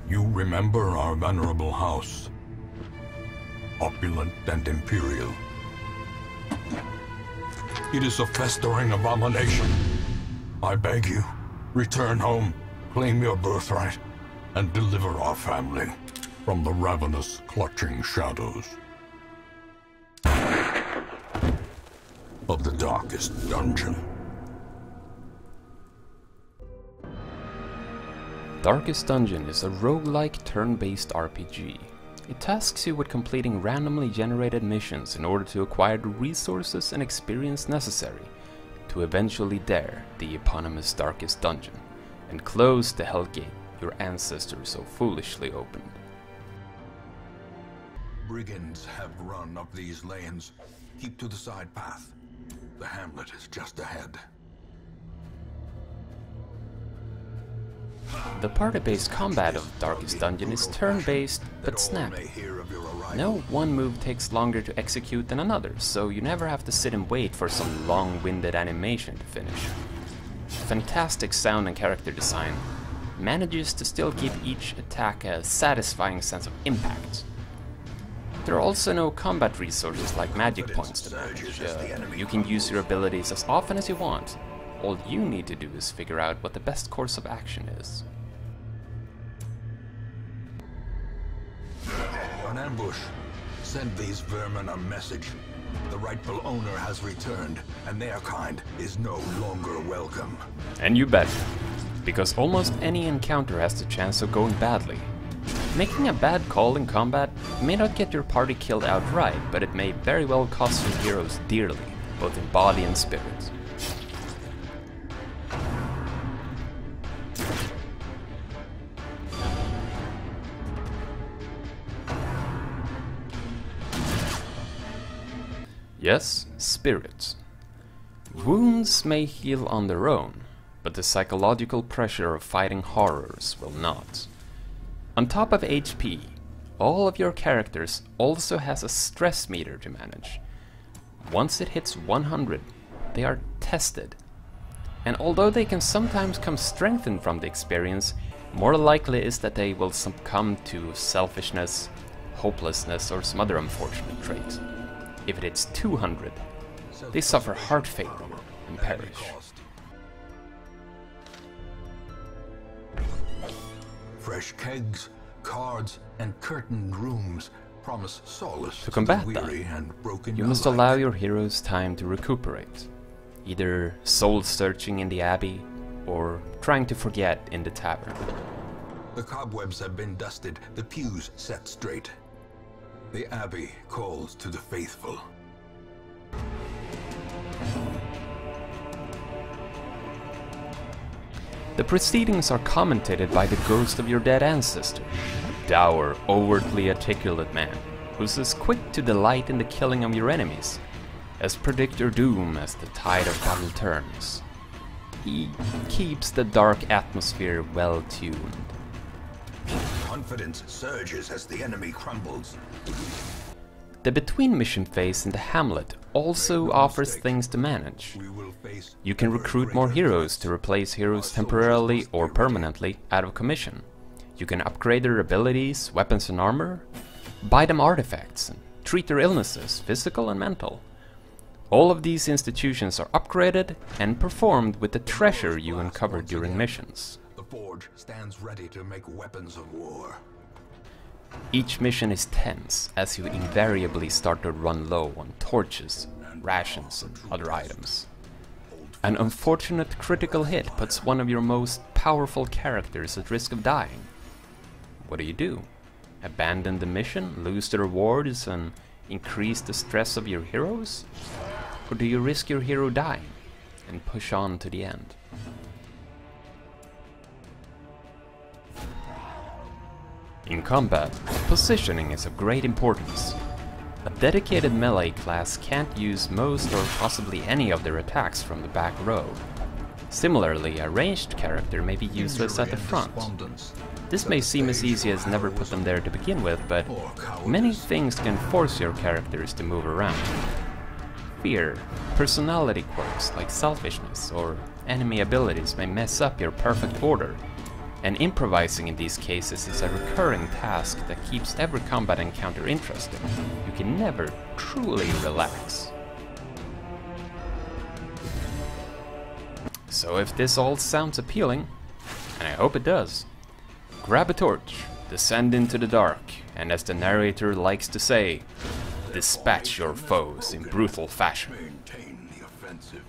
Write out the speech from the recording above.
You remember our venerable house, opulent and imperial. It is a festering abomination. I beg you, return home, claim your birthright, and deliver our family from the ravenous, clutching shadows of the darkest dungeon. Darkest Dungeon is a roguelike turn-based RPG. It tasks you with completing randomly generated missions in order to acquire the resources and experience necessary to eventually dare the eponymous Darkest Dungeon and close the Hellgate your ancestors so foolishly opened. Brigands have run up these lanes. Keep to the side path. The hamlet is just ahead. The party-based combat of Darkest Dungeon is turn-based but snappy. No one move takes longer to execute than another, so you never have to sit and wait for some long-winded animation to finish. Fantastic sound and character design manages to still give each attack a satisfying sense of impact. There are also no combat resources like magic points to manage. You can use your abilities as often as you want. All you need to do is figure out what the best course of action is. An ambush. Send these vermin a message. The rightful owner has returned, and their kind is no longer welcome. And you bet, because almost any encounter has the chance of going badly. Making a bad call in combat may not get your party killed outright, but it may very well cost your heroes dearly, both in body and spirit. Yes, spirits. Wounds may heal on their own, but the psychological pressure of fighting horrors will not. On top of HP, all of your characters also has a stress meter to manage. Once it hits 100, they are tested. And although they can sometimes come strengthened from the experience, more likely is that they will succumb to selfishness, hopelessness, or some other unfortunate trait. If it hits 200, they suffer heart failure and perish. Fresh kegs, cards, and curtained rooms promise solace To combat the that, weary and broken you must alike. allow your heroes time to recuperate, either soul-searching in the abbey or trying to forget in the tavern. The cobwebs have been dusted, the pews set straight. The abbey calls to the faithful. The proceedings are commentated by the ghost of your dead ancestor, a dour, overtly articulate man who's as quick to delight in the killing of your enemies as predict your doom as the tide of battle turns. He keeps the dark atmosphere well tuned. Confidence surges as the enemy crumbles. The between mission phase in the hamlet also offers things to manage. You can recruit more heroes to replace heroes temporarily or permanently out of commission. You can upgrade their abilities, weapons and armor, buy them artifacts, and treat their illnesses, physical and mental. All of these institutions are upgraded and performed with the treasure you uncover during missions. The forge stands ready to make weapons of war. Each mission is tense, as you invariably start to run low on torches, rations and other items. An unfortunate critical hit puts one of your most powerful characters at risk of dying. What do? Abandon the mission, lose the rewards and increase the stress of your heroes? Or do you risk your hero dying and push on to the end? In combat, positioning is of great importance. A dedicated melee class can't use most or possibly any of their attacks from the back row. Similarly, a ranged character may be useless at the front. This may seem as easy as never put them there to begin with, but many things can force your characters to move around. Fear, personality quirks like selfishness, or enemy abilities may mess up your perfect order, and improvising in these cases is a recurring task that keeps every combat encounter interesting. You can never truly relax. So if this all sounds appealing, and I hope it does, grab a torch, descend into the dark, and as the narrator likes to say, dispatch your foes in brutal fashion. Maintain the offensive.